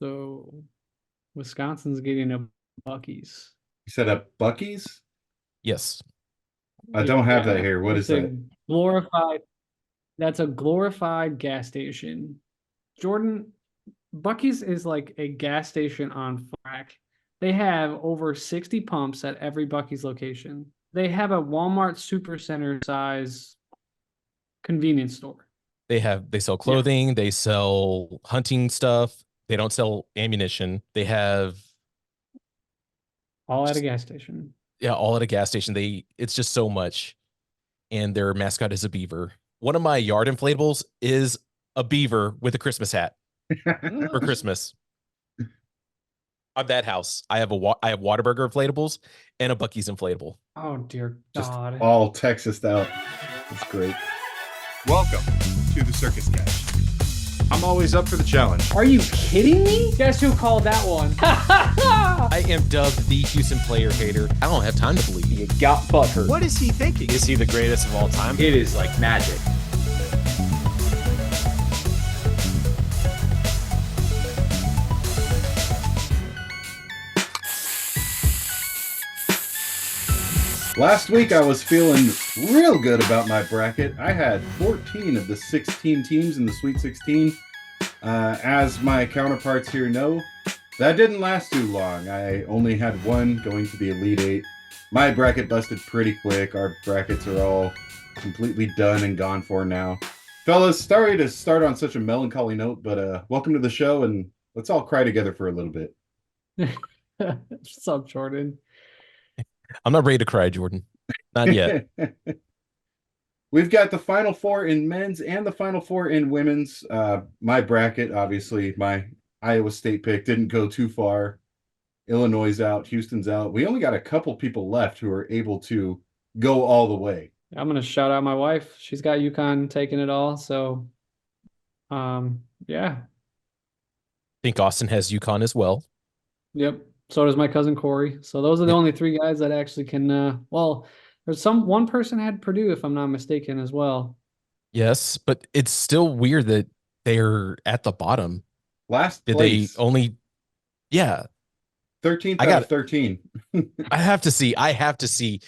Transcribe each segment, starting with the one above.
So Wisconsin's getting a Buc-ee's. You set up Buc-ee's? Yes. I don't have that Yeah, here. What is it's a that? glorified. That's a glorified gas station. Jordan, Buc-ee's is like a gas station on frack. They have over 60 pumps at every Buc-ee's location. They have a Walmart supercenter size convenience store. They sell Yeah, clothing, they sell hunting stuff, they don't sell ammunition. They have all at a just gas station. yeah, all at a gas station. It's just so much. And their mascot is a beaver. One of my yard inflatables is a beaver with a Christmas hat for Christmas. On that house, I have Whataburger inflatables and a Buc-ee's inflatable. Oh dear Just God. all Texas out. That's great. Welcome to the Circus Catch. I'm always up for the challenge. Are you kidding me? Guess who called that one? I am dubbed the Houston player hater. I don't have time to believe. You got butthurt. What is he thinking? Is he the greatest of all time? It is like magic. Last week I was feeling real good about my bracket. I had 14 of the 16 teams in the Sweet 16. As my counterparts here know, that didn't last too long. I only had one going to the Elite Eight. My bracket busted pretty quick. Our brackets are all completely done and gone for now. Fellas, sorry to start on such a melancholy note, but welcome to the show, and let's all cry together for a little bit. What's up, Jordan? I'm not ready to cry, Jordan. Not yet. We've got the Final Four in men's and the Final Four in women's. My bracket, obviously, my Iowa State pick didn't go too far. Illinois is out. Houston's out. We only got a couple people left who are able to go all the way. I'm gonna shout out my wife. She's got UConn taking it all. So, yeah, I think Austin has UConn as well. yep. So does my cousin Corey. So those are the only three guys that actually can. Well, there's one person had Purdue, if I'm not mistaken, as well. Yes, but it's still weird that they're at the bottom. Last Did place, they only? Yeah, 13th I out got of 13. I have to see. I have to see.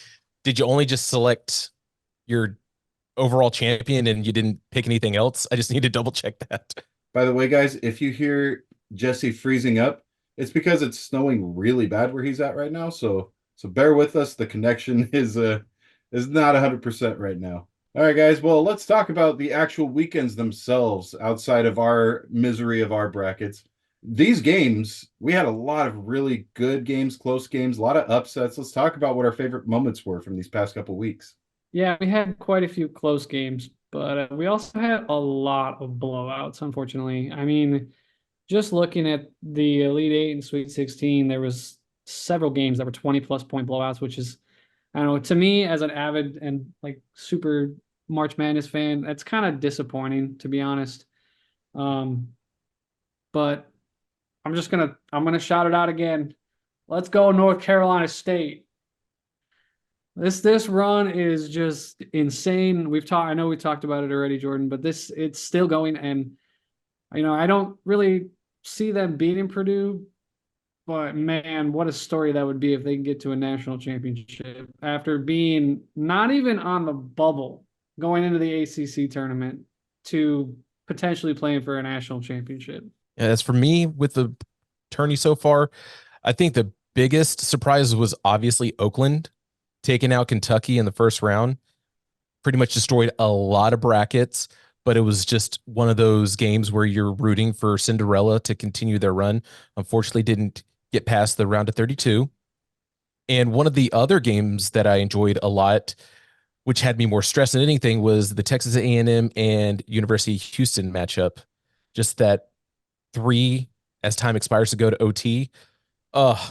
Did you only just select your overall champion and you didn't pick anything else? I just need to double check that. By the way, guys, if you hear Jesse freezing up, it's because it's snowing really bad where he's at right now. So bear with us. The connection is not 100% right now. All right, guys. Well, let's talk about the actual weekends themselves outside of our misery of our brackets. These games, we had a lot of really good games, close games, a lot of upsets. Let's talk about what our favorite moments were from these past couple weeks. Yeah, we had quite a few close games, but we also had a lot of blowouts, unfortunately. I mean, just looking at the Elite Eight and Sweet 16, there was several games that were 20+ point blowouts, which is, I don't know, to me as an avid and like super March Madness fan, that's kind of disappointing, to be honest. But I'm gonna shout it out again. Let's go North Carolina State. This run is just insane. I know we talked about it already, Jordan, but it's still going, and I don't really see them beating Purdue, but man, what a story that would be if they can get to a national championship after being not even on the bubble going into the ACC tournament to potentially playing for a national championship. Yeah, as for me with the tourney so far, I think the biggest surprise was obviously Oakland taking out Kentucky in the first round. Pretty much destroyed a lot of brackets, but it was just one of those games where you're rooting for Cinderella to continue their run. Unfortunately, didn't get past the round of 32. And one of the other games that I enjoyed a lot, which had me more stressed than anything, was the Texas A&M and University of Houston matchup. Just that 3 as time expires to go to OT. It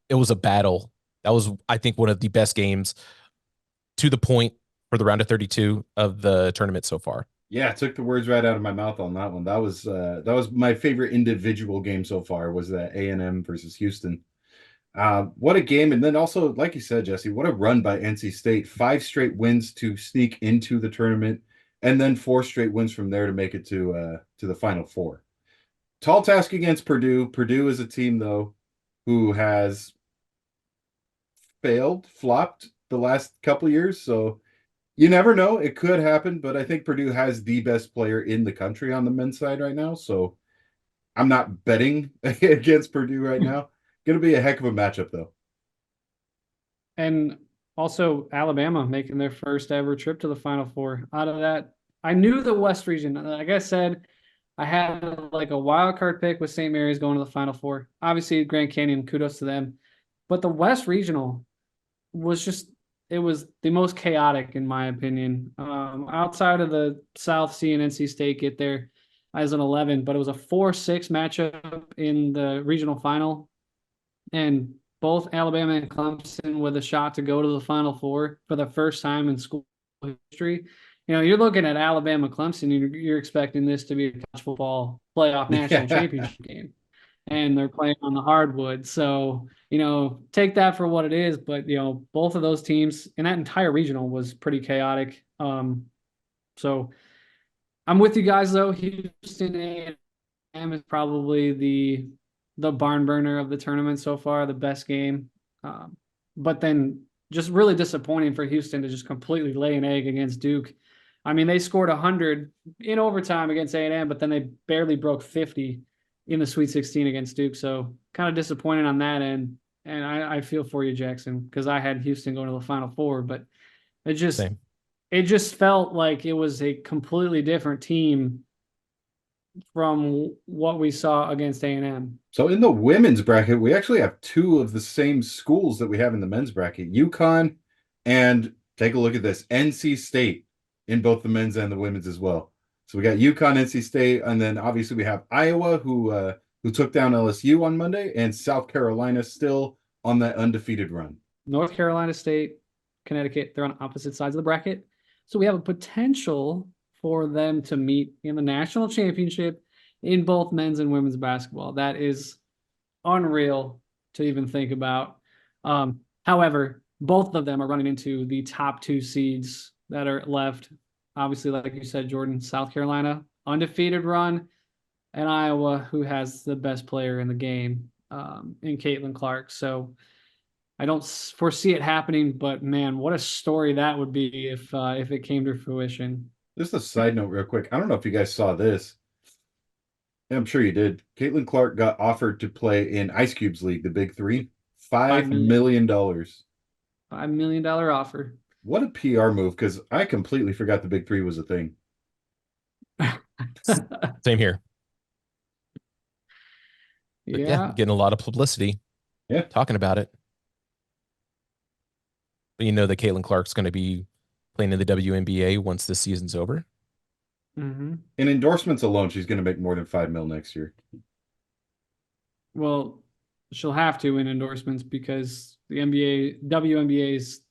was a battle. That was, I think, one of the best games to the point for the round of 32 of the tournament so far. Yeah, it took the words right out of my mouth on that one. That was my favorite individual game so far, was that A&M versus Houston. What a game. And then also, like you said, Jesse, what a run by NC State. 5 straight wins to sneak into the tournament, and then 4 straight wins from there to make it to the Final Four. Tall task against Purdue. Purdue is a team, though, who has flopped the last couple years. So you never know. It could happen, but I think Purdue has the best player in the country on the men's side right now. So I'm not betting against Purdue right now. Going to be a heck of a matchup, though. And also Alabama making their first ever trip to the Final Four. Out of that, I knew the West region. Like I said, I had like a wild card pick with St. Mary's going to the Final Four. Obviously, Grand Canyon, kudos to them. But the West regional was just, it was the most chaotic in my opinion. Outside of the South, C and NC State get there as an 11, but it was a 4-6 matchup in the regional final. And both Alabama and Clemson with a shot to go to the Final Four for the first time in school history. You know, you're looking at Alabama, Clemson, you're expecting this to be a college football playoff national championship game. And they're playing on the hardwood. So, you know, take that for what it is. But, you know, both of those teams and that entire regional was pretty chaotic. So I'm with you guys, though. Houston A&M is probably the barn burner of the tournament so far, the best game. But then just really disappointing for Houston to just completely lay an egg against Duke. I mean, they scored 100 in overtime against A&M, but then they barely broke 50 in the Sweet 16 against Duke. So kind of disappointed on that end. And I feel for you, Jackson, because I had Houston going to the Final Four, but it just felt like it was a completely different team from what we saw against A&M. So in the women's bracket, we actually have two of the same schools that we have in the men's bracket, UConn and take a look at this, NC State in both the men's and the women's as well. So we got UConn, NC State, and then obviously we have Iowa who took down LSU on Monday, and South Carolina still on that undefeated run. North Carolina State, Connecticut, they're on opposite sides of the bracket. So we have a potential for them to meet in the national championship in both men's and women's basketball. That is unreal to even think about. However, both of them are running into the top two seeds that are left. Obviously, like you said, Jordan, South Carolina, undefeated run, and Iowa, who has the best player in the game, in Caitlin Clark. So I don't foresee it happening, but man, what a story that would be if it came to fruition. Just a side note real quick. I don't know if you guys saw this. I'm sure you did. Caitlin Clark got offered to play in Ice Cube's league, the Big Three. $5 million. $5 million offer. What a PR move, because I completely forgot the Big Three was a thing. Same here. But Yeah. getting a lot of publicity. Yeah. Talking about it. But you know that Caitlin Clark's going to be playing in the WNBA once this season's over. Mm-hmm. In endorsements alone, she's going to make more than $5 million next year. Well, she'll have to in endorsements because the WNBA's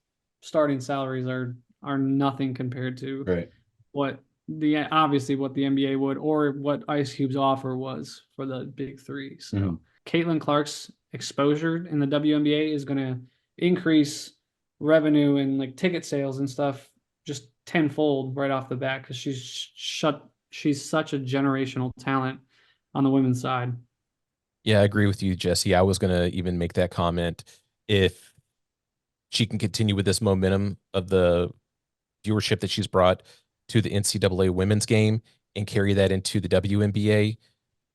starting salaries are nothing compared to Right. what the NBA would or what Ice Cube's offer was for the Big Three. So Caitlin Clark's exposure in the WNBA is going to increase revenue and like ticket sales and stuff just tenfold right off the bat because she's such a generational talent on the women's side. Yeah, I agree with you, Jesse. I was going to even make that comment. If she can continue with this momentum of the viewership that she's brought to the NCAA women's game and carry that into the WNBA,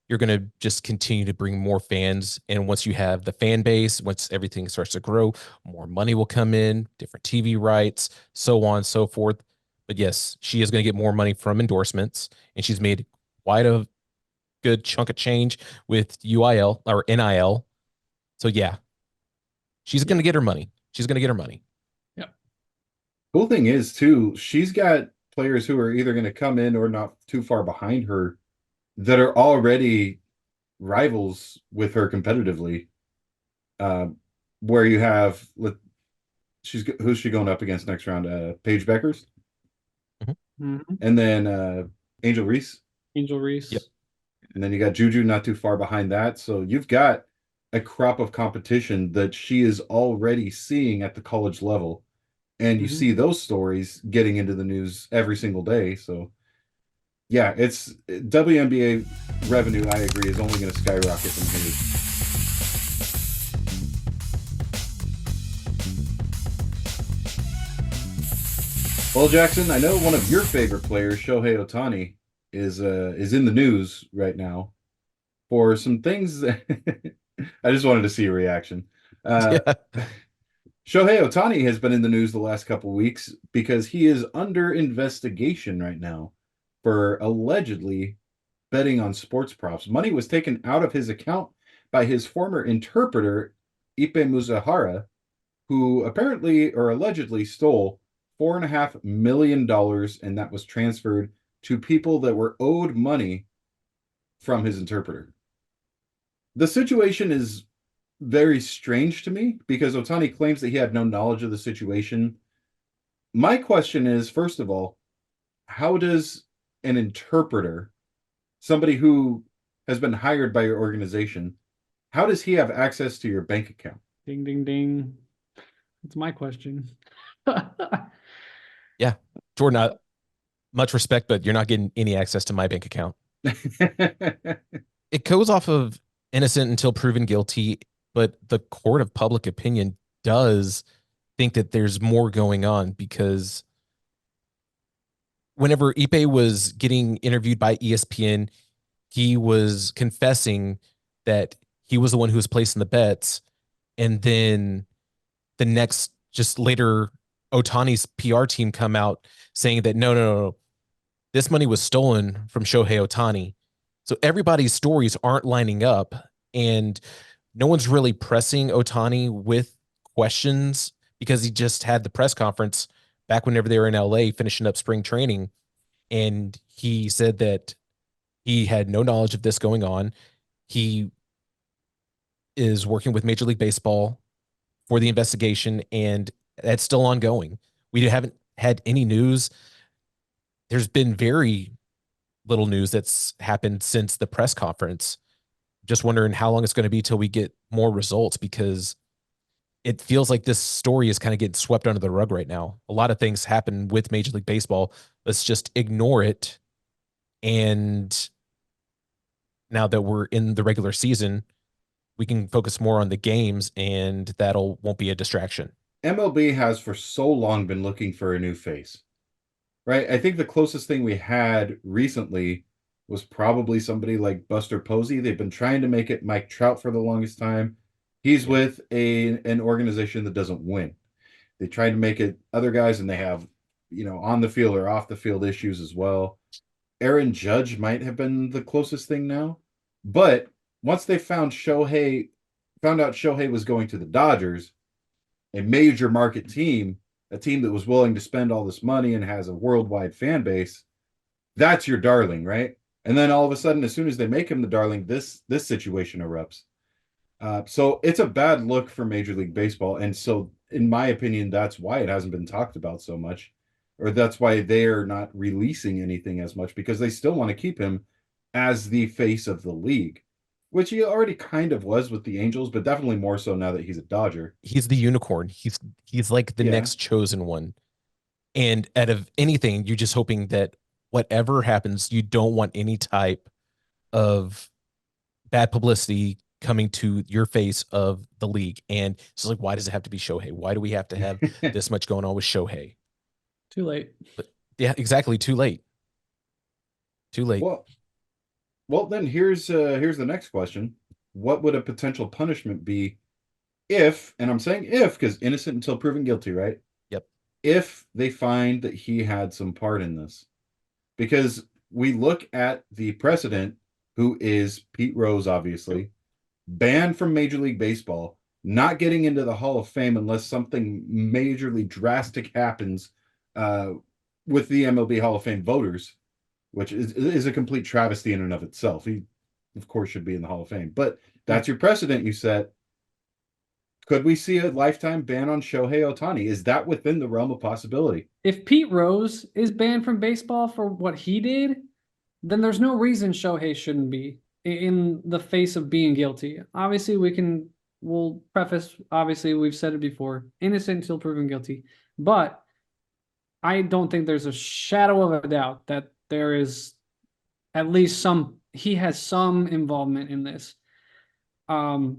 you're going to just continue to bring more fans. And once you have the fan base, once everything starts to grow, more money will come in, different TV rights, so on and so forth. But yes, she is going to get more money from endorsements, and she's made quite a good chunk of change with UIL or NIL. So yeah, she's going to get her money. She's going to get her money. Yep. Cool thing is too, she's got players who are either going to come in or not too far behind her that are already rivals with her competitively. Where you have who's she going up against next round? Paige Beckers, Mm-hmm. and then Angel Reese. Yep. And then you got Juju not too far behind that. So you've got a crop of competition that she is already seeing at the college level. And you see those stories getting into the news every single day. So Yeah, it's WNBA revenue, I agree, is only going to skyrocket from here. Well, Jackson, I know one of your favorite players, Shohei Ohtani, is in the news right now for some things that I just wanted to see a reaction. Yeah. Shohei Ohtani has been in the news the last couple weeks because he is under investigation right now for allegedly betting on sports props. Money was taken out of his account by his former interpreter, Ipe Muzahara, who apparently or allegedly stole $4.5 million, and that was transferred to people that were owed money from his interpreter. The situation is very strange to me because Ohtani claims that he had no knowledge of the situation. My question is, first of all, how does an interpreter, somebody who has been hired by your organization, how does he have access to your bank account? Ding, ding, ding. That's my question. Yeah. Jordan, much respect, but you're not getting any access to my bank account. It goes off of innocent until proven guilty, but the court of public opinion does think that there's more going on because whenever Ipe was getting interviewed by ESPN, he was confessing that he was the one who was placing the bets. And then the next, just later, Otani's PR team come out saying that no, this money was stolen from Shohei Ohtani. So everybody's stories aren't lining up, and no one's really pressing Ohtani with questions because he just had the press conference back whenever they were in LA finishing up spring training. And he said that he had no knowledge of this going on. He is working with Major League Baseball for the investigation, and that's still ongoing. We haven't had any news. There's been very little news that's happened since the press conference. Just wondering how long it's going to be till we get more results, because it feels like this story is kind of getting swept under the rug right now. A lot of things happen with Major League Baseball. Let's just ignore it. And now that we're in the regular season, we can focus more on the games, and that'll won't be a distraction. MLB has for so long been looking for a new face, right? I think the closest thing we had recently was probably somebody like Buster Posey. They've been trying to make it Mike Trout for the longest time. He's with an organization that doesn't win. They tried to make it other guys, and they have, on the field or off the field issues as well. Aaron Judge might have been the closest thing now. But once they found out Shohei was going to the Dodgers, a major market team, a team that was willing to spend all this money and has a worldwide fan base, that's your darling, right? And then all of a sudden, as soon as they make him the darling, this situation erupts. So it's a bad look for Major League Baseball. And so, in my opinion, that's why it hasn't been talked about so much, or that's why they're not releasing anything as much, because they still want to keep him as the face of the league, which he already kind of was with the Angels, but definitely more so now that he's a Dodger. He's the unicorn. He's like the next chosen one. And out of anything, you're just hoping that whatever happens, you don't want any type of bad publicity coming to your face of the league. And it's like, why does it have to be Shohei? Why do we have to have this much going on with Shohei? Too late. But yeah, exactly. Too late. Too late. Well, then here's the next question. What would a potential punishment be if, and I'm saying if, because innocent until proven guilty, right? Yep. If they find that he had some part in this. Because we look at the precedent, who is Pete Rose, obviously, banned from Major League Baseball, not getting into the Hall of Fame unless something majorly drastic happens with the MLB Hall of Fame voters, which is a complete travesty in and of itself. He, of course, should be in the Hall of Fame. But that's your precedent you set. Could we see a lifetime ban on Shohei Ohtani? Is that within the realm of possibility? If Pete Rose is banned from baseball for what he did, then there's no reason Shohei shouldn't be in the face of being guilty. Obviously, we'll preface, obviously, we've said it before, innocent until proven guilty. But I don't think there's a shadow of a doubt that there is at least he has some involvement in this. But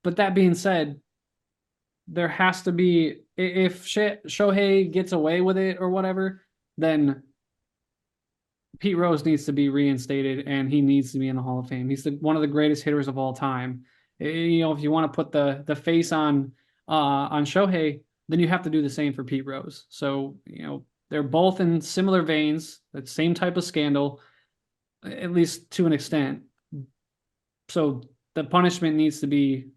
that being said, there has to be, if Shohei gets away with it or whatever, then Pete Rose needs to be reinstated and he needs to be in the Hall of Fame. He's one of the greatest hitters of all time. You know, if you want to put the face on Shohei, then you have to do the same for Pete Rose. So, you know, they're both in similar veins, that same type of scandal, at least to an extent. So the punishment needs to be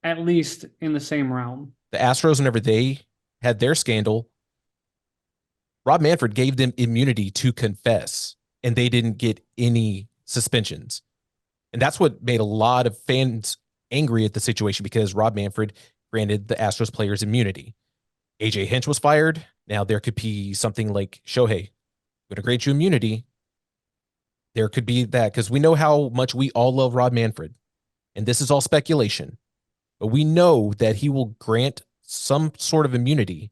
at least in the same realm. The Astros, whenever they had their scandal, Rob Manfred gave them immunity to confess, and they didn't get any suspensions. And that's what made a lot of fans angry at the situation, because Rob Manfred granted the Astros players immunity. AJ Hinch was fired. Now there could be something like, Shohei, I'm going to grant you immunity. There could be that, because we know how much we all love Rob Manfred. And this is all speculation. But we know that he will grant some sort of immunity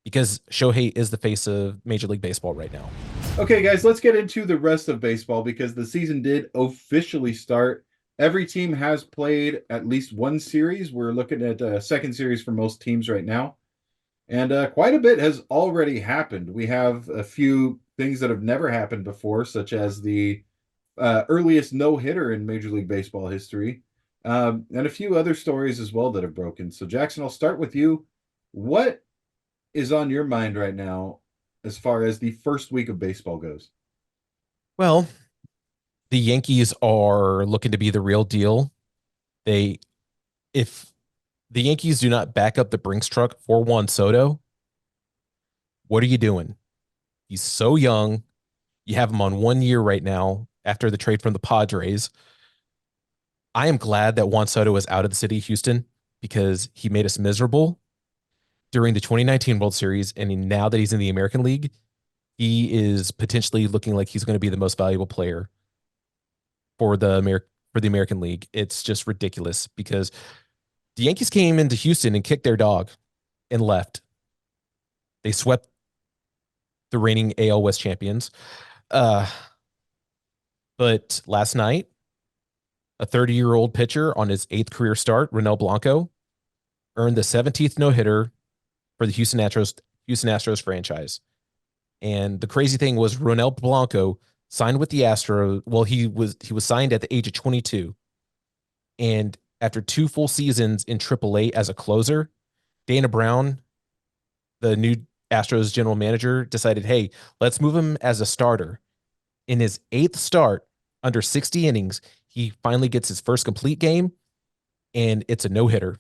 because Shohei is the face of Major League Baseball right now. Okay, guys, let's get into the rest of baseball because the season did officially start. Every team has played at least one series. We're looking at a second series for most teams right now. And quite a bit has already happened. We have a few things that have never happened before, such as the earliest no-hitter in Major League Baseball history, and a few other stories as well that have broken. So, Jackson, I'll start with you. What is on your mind right now as far as the first week of baseball goes? Well, the Yankees are looking to be the real deal. If the Yankees do not back up the Brinks truck for Juan Soto, what are you doing? He's so young. You have him on 1 year right now after the trade from the Padres. I am glad that Juan Soto is out of the city of Houston because he made us miserable during the 2019 World Series. And now that he's in the American League, he is potentially looking like he's going to be the most valuable player for the American League. It's just ridiculous because the Yankees came into Houston and kicked their dog and left. They swept the reigning AL West champions. But last night, a 30-year-old pitcher on his 8th career start, Ronel Blanco, earned the 17th no-hitter for the Houston Astros franchise. And the crazy thing was Ronel Blanco signed with the Astros. Well, he was signed at the age of 22. And after 2 full seasons in AAA as a closer, Dana Brown, the new Astros general manager, decided, hey, let's move him as a starter. In his 8th start, under 60 innings, he finally gets his first complete game, and it's a no-hitter.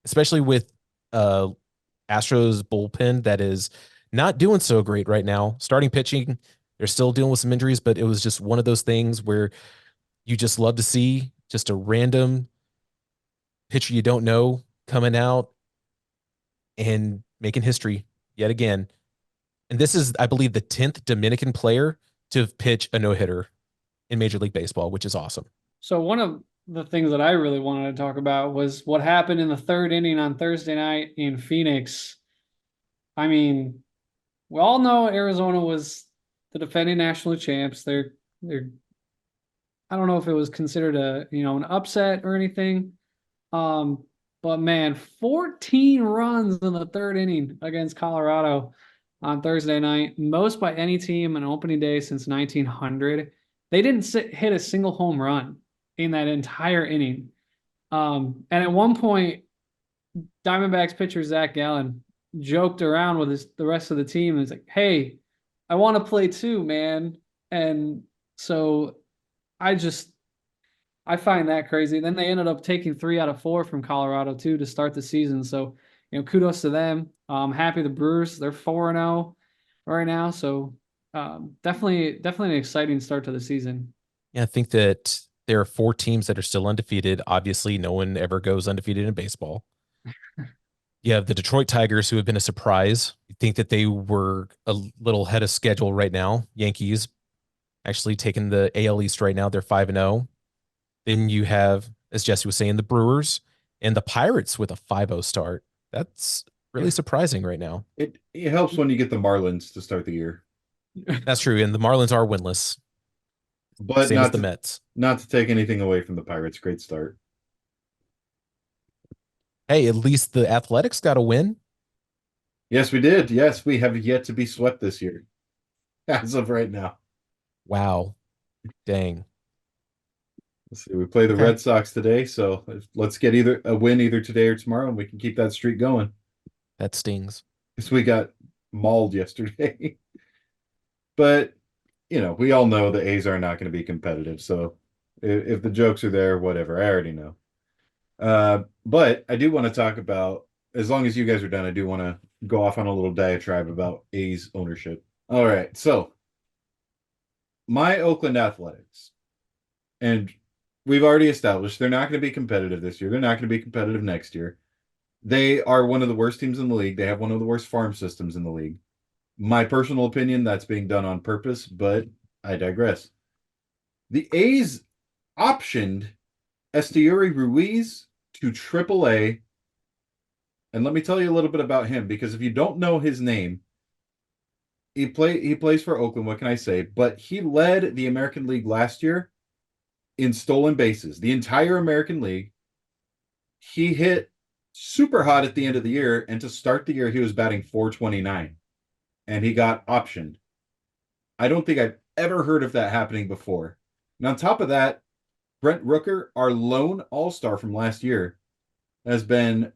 Especially with Astros bullpen that is not doing so great right now. Starting pitching, they're still dealing with some injuries, but it was just one of those things where you just love to see just a random pitcher you don't know coming out and making history yet again. And this is, I believe, the 10th Dominican player to pitch a no-hitter in Major League Baseball, which is awesome. So one of the things that I really wanted to talk about was what happened in the 3rd inning on Thursday night in Phoenix. I mean, we all know Arizona was the defending national champs. They're I don't know if it was considered an upset or anything. But man, 14 runs in the 3rd inning against Colorado on Thursday night, most by any team on opening day since 1900. They didn't hit a single home run in that entire inning. And at one point, Diamondbacks pitcher Zach Gallen joked around with the rest of the team and was like, hey, I want to play too, man. And so I find that crazy. Then they ended up taking 3 out of 4 from Colorado too to start the season. So, kudos to them. I'm happy the Brewers, they're 4-0 right now. So definitely an exciting start to the season. Yeah, I think that there are 4 teams that are still undefeated. Obviously, no one ever goes undefeated in baseball. You have the Detroit Tigers, who have been a surprise. You think that they were a little ahead of schedule right now. Yankees actually taking the AL East right now. They're 5-0. Then you have, as Jesse was saying, the Brewers and the Pirates with a 5-0 start. That's really surprising right now. It helps when you get the Marlins to start the year. That's true. And the Marlins are winless. But Same as not the to, Mets. not to take anything away from the Pirates. Great start. Hey, at least the Athletics got a win. Yes, we did. Yes, we have yet to be swept this year, as of right now. Wow. Dang. Let's see. We play the Okay. Red Sox today, so let's get either a win either today or tomorrow, and we can keep that streak going. That stings. Because we got mauled yesterday. But we all know the A's are not going to be competitive. So if the jokes are there, whatever. I already know. But I do want to talk about, as long as you guys are done, I do want to go off on a little diatribe about A's ownership. All right. So my Oakland Athletics, and we've already established they're not going to be competitive this year. They're not going to be competitive next year. They are one of the worst teams in the league. They have one of the worst farm systems in the league. My personal opinion, that's being done on purpose, but I digress. The A's optioned Esteury Ruiz to AAA. And let me tell you a little bit about him, because if you don't know his name, he plays for Oakland, what can I say? But he led the American League last year in stolen bases, the entire American League. He hit super hot at the end of the year, and to start the year, he was batting .429, and he got optioned. I don't think I've ever heard of that happening before. And on top of that, Brent Rooker, our lone all-star from last year, has been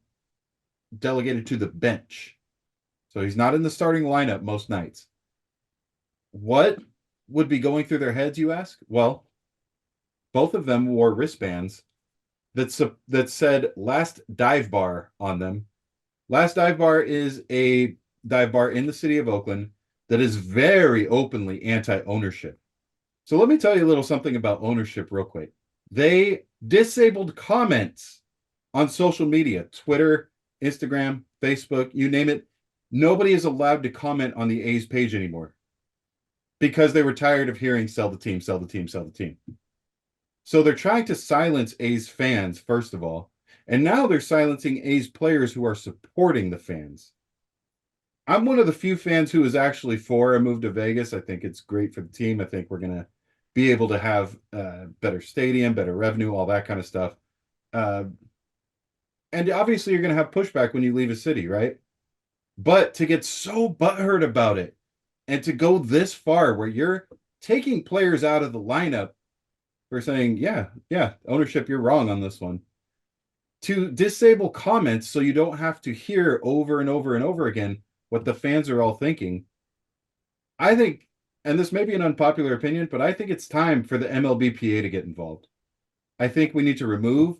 delegated to the bench. So he's not in the starting lineup most nights. What would be going through their heads, you ask? Well, both of them wore wristbands that said Last Dive Bar on them. Last Dive Bar is a dive bar in the city of Oakland that is very openly anti-ownership. So let me tell you a little something about ownership real quick. They disabled comments on social media, Twitter, Instagram, Facebook, you name it. Nobody is allowed to comment on the A's page anymore because they were tired of hearing sell the team, sell the team, sell the team. So they're trying to silence A's fans, first of all, and now they're silencing A's players who are supporting the fans. I'm one of the few fans who is actually for a move to Vegas. I think it's great for the team. I think we're going to be able to have better stadium, better revenue, all that kind of stuff. And obviously you're going to have pushback when you leave a city, right? But to get so butthurt about it and to go this far where you're taking players out of the lineup for saying, yeah, ownership, you're wrong on this one. To disable comments so you don't have to hear over and over and over again what the fans are all thinking. I think, and this may be an unpopular opinion, but I think it's time for the MLBPA to get involved. I think we need to remove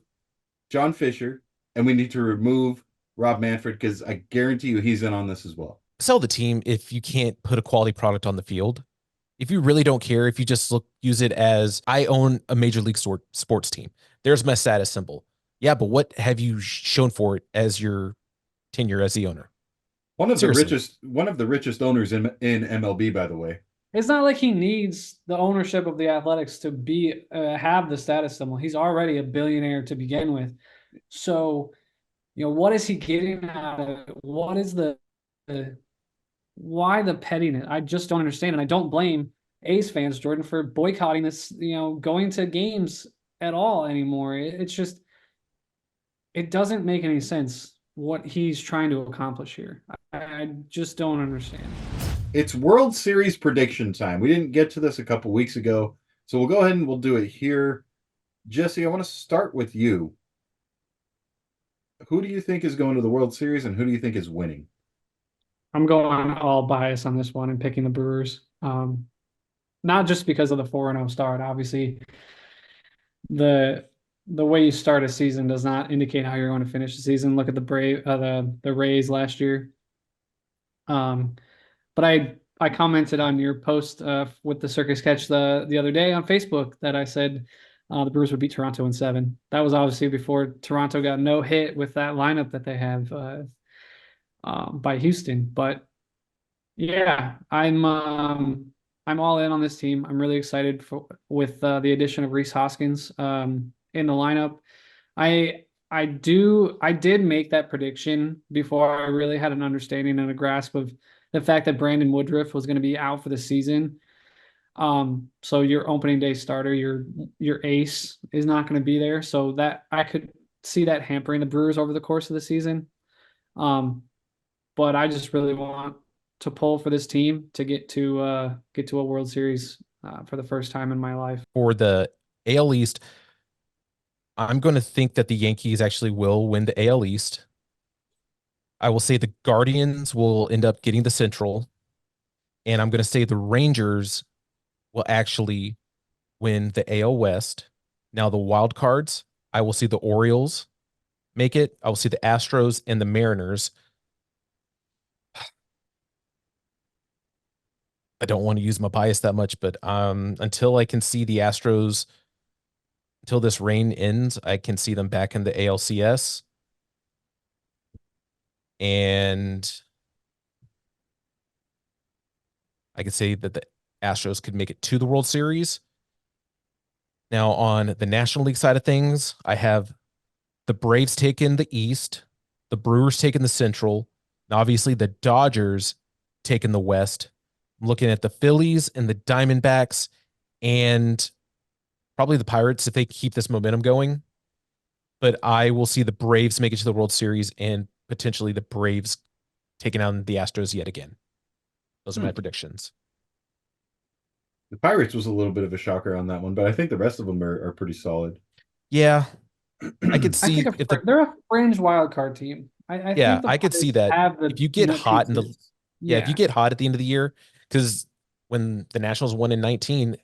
John Fisher and we need to remove Rob Manfred, because I guarantee you he's in on this as well. Sell the team if you can't put a quality product on the field. If you really don't care, if you just use it as, I own a major league sports team, there's my status symbol. Yeah, but what have you shown for it as your tenure as the owner? One of the richest owners in MLB, by the way. It's not like he needs the ownership of the Athletics to be have the status symbol. He's already a billionaire to begin with. So, what is he getting out of it? What is why the pettiness? I just don't understand, and I don't blame A's fans, Jordan, for boycotting this. Going to games at all anymore. It's just, it doesn't make any sense what he's trying to accomplish here. I just don't understand. It's World Series prediction time. We didn't get to this a couple weeks ago, so we'll go ahead and we'll do it here. Jesse, I want to start with you. Who do you think is going to the World Series, and who do you think is winning? I'm going all bias on this one and picking the Brewers. Not just because of the 4-0 start. Obviously, the way you start a season does not indicate how you're going to finish the season. Look at the Rays last year. But I commented on your post with the circus catch the other day on Facebook that I said the Brewers would beat Toronto in 7. That was obviously before Toronto got no hit with that lineup that they have by Houston. But yeah, I'm all in on this team. I'm really excited with the addition of Rhys Hoskins in the lineup. I did make that prediction before I really had an understanding and a grasp of the fact that Brandon Woodruff was going to be out for the season. So your opening day starter, your ace is not going to be there. So that I could see that hampering the Brewers over the course of the season. But I just really want to pull for this team to get to a World Series for the first time in my life. For the AL East, I'm going to think that the Yankees actually will win the AL East. I will say the Guardians will end up getting the Central, and I'm going to say the Rangers will actually win the AL West. Now the wild cards, I will see the Orioles make it. I will see the Astros and the Mariners. I don't want to use my bias that much, but until I can see the Astros, until this reign ends, I can see them back in the ALCS. And I could say that the Astros could make it to the World Series. Now, on the National League side of things, I have the Braves taking the East, the Brewers taking the Central, and obviously the Dodgers taking the West. I'm looking at the Phillies and the Diamondbacks and probably the Pirates if they keep this momentum going. But I will see the Braves make it to the World Series and potentially the Braves taking on the Astros yet again. Those are my predictions. The Pirates was a little bit of a shocker on that one, but I think the rest of them are pretty solid. Yeah. I could I see think if they're a fringe wild card team. I yeah, think the I could see Pirates that. have the, If you get hot in the pieces. if you get hot at the end of the year, because when the Nationals won in 19,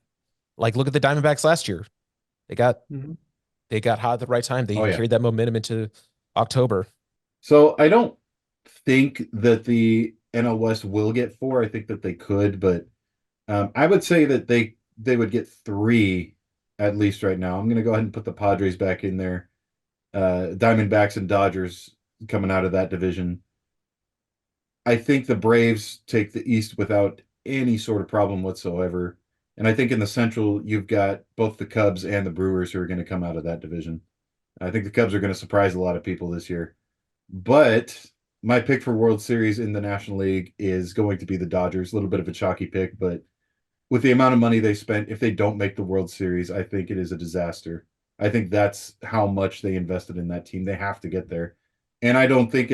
like look at the Diamondbacks last year. They got hot at the right time. They carried that momentum into October. So I don't think that the NL West will get 4. I think that they could, but I would say that they would get 3 at least right now. I'm going to go ahead and put the Padres back in there. Diamondbacks and Dodgers coming out of that division. I think the Braves take the East without any sort of problem whatsoever. And I think in the Central, you've got both the Cubs and the Brewers who are going to come out of that division. I think the Cubs are going to surprise a lot of people this year. But my pick for World Series in the National League is going to be the Dodgers. A little bit of a chalky pick, but with the amount of money they spent, if they don't make the World Series, I think it is a disaster. I think that's how much they invested in that team. They have to get there. And I don't think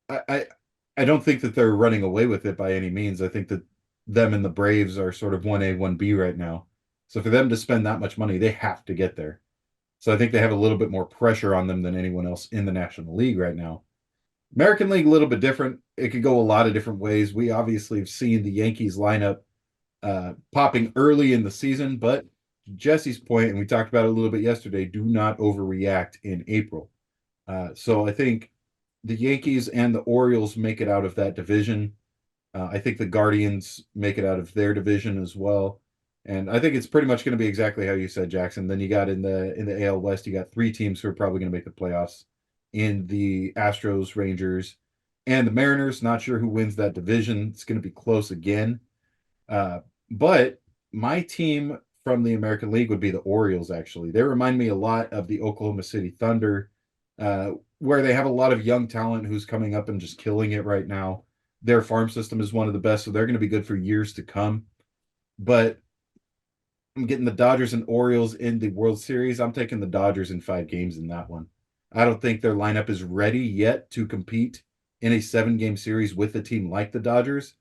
I don't think that they're running away with it by any means. I think that them and the Braves are sort of 1A, 1B right now. So for them to spend that much money, they have to get there. So I think they have a little bit more pressure on them than anyone else in the National League right now. American League, a little bit different. It could go a lot of different ways. We obviously have seen the Yankees lineup popping early in the season, but Jesse's point, and we talked about it a little bit yesterday, do not overreact in April. So I think the Yankees and the Orioles make it out of that division. I think the Guardians make it out of their division as well. And I think it's pretty much going to be exactly how you said, Jackson. Then you got in the AL West, you got 3 teams who are probably going to make the playoffs in the Astros, Rangers, and the Mariners. Not sure who wins that division. It's going to be close again. But my team from the American League would be the Orioles, actually. They remind me a lot of the Oklahoma City Thunder, where they have a lot of young talent who's coming up and just killing it right now. Their farm system is one of the best, so they're going to be good for years to come. But I'm getting the Dodgers and Orioles in the World Series. I'm taking the Dodgers in 5 games in that one. I don't think their lineup is ready yet to compete in a 7-game series with a team like the Dodgers.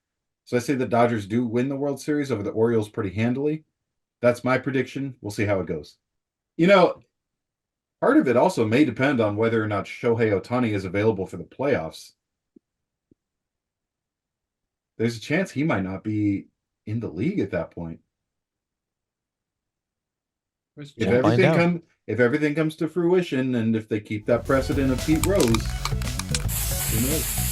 So I say the Dodgers do win the World Series over the Orioles pretty handily. That's my prediction. We'll see how it goes. You know, part of it also may depend on whether or not Shohei Ohtani is available for the playoffs. There's a chance he might not be in the league at that point. If everything comes to fruition, and if they keep that precedent of Pete Rose, who knows?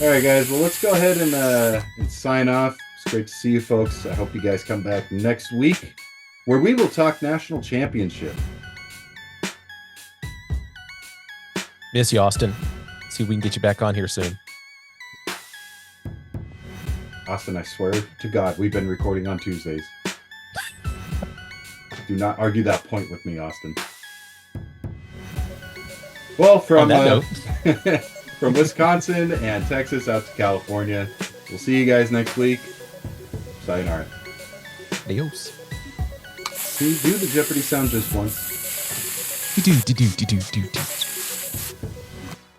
All right, guys. Well, let's go ahead and sign off. It's great to see you, folks. I hope you guys come back next week, where we will talk national championship. Miss you, Austin. See if we can get you back on here soon. Austin, I swear to God, we've been recording on Tuesdays. Do not argue that point with me, Austin. Well, from from Wisconsin and Texas out to California, we'll see you guys next week. Sayonara. Adios. Can you do the Jeopardy sound just once? Do.